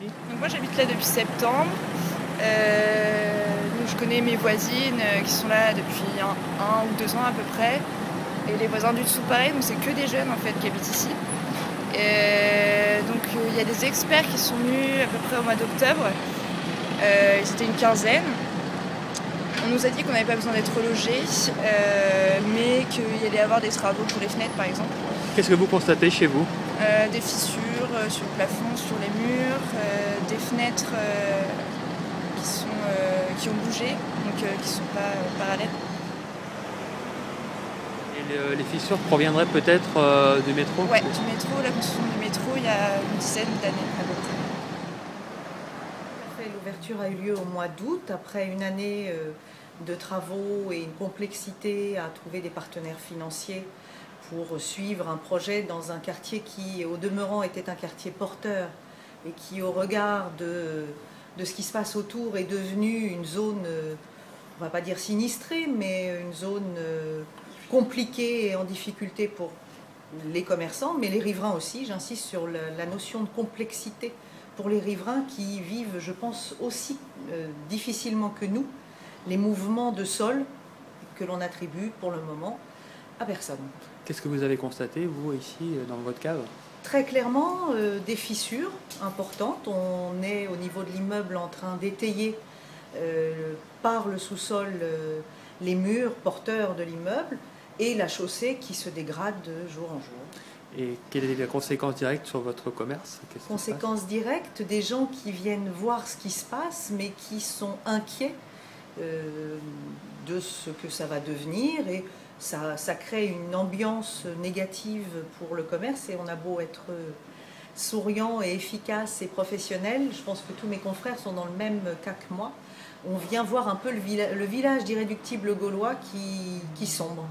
Donc moi j'habite là depuis septembre. Donc je connais mes voisines qui sont là depuis un ou 2 ans à peu près. Et les voisins du dessous pareil, donc c'est que des jeunes en fait qui habitent ici. Donc il y a des experts qui sont venus à peu près au mois d'octobre. Ils étaient une quinzaine. On nous a dit qu'on n'avait pas besoin d'être logés, mais qu'il y allait y avoir des travaux pour les fenêtres par exemple. Qu'est-ce que vous constatez chez vous? Des fissures sur le plafond, sur les murs, des fenêtres qui ont bougé, donc qui ne sont pas parallèles. Et les fissures proviendraient peut-être du métro? Ouais, du métro, la construction du métro il y a une dizaine d'années à peu près. L'ouverture a eu lieu au mois d'août, après une année de travaux et une complexité à trouver des partenaires financiers pour suivre un projet dans un quartier qui, au demeurant, était un quartier porteur et qui, au regard de ce qui se passe autour, est devenu une zone, on ne va pas dire sinistrée, mais une zone compliquée et en difficulté pour les commerçants, mais les riverains aussi. J'insiste sur la notion de complexité pour les riverains qui vivent, je pense, aussi difficilement que nous, les mouvements de sol que l'on attribue pour le moment à personne. Qu'est-ce que vous avez constaté, vous, ici, dans votre cave? Très clairement, des fissures importantes. On est au niveau de l'immeuble en train d'étayer par le sous-sol les murs porteurs de l'immeuble et la chaussée qui se dégrade de jour en jour. Et quelle est la conséquence directe sur votre commerce? Conséquence directe, des gens qui viennent voir ce qui se passe, mais qui sont inquiets de ce que ça va devenir, et ça crée une ambiance négative pour le commerce. Et on a beau être souriant et efficace et professionnel, je pense que tous mes confrères sont dans le même cas que moi. On vient voir un peu le village d'irréductibles gaulois qui sombre.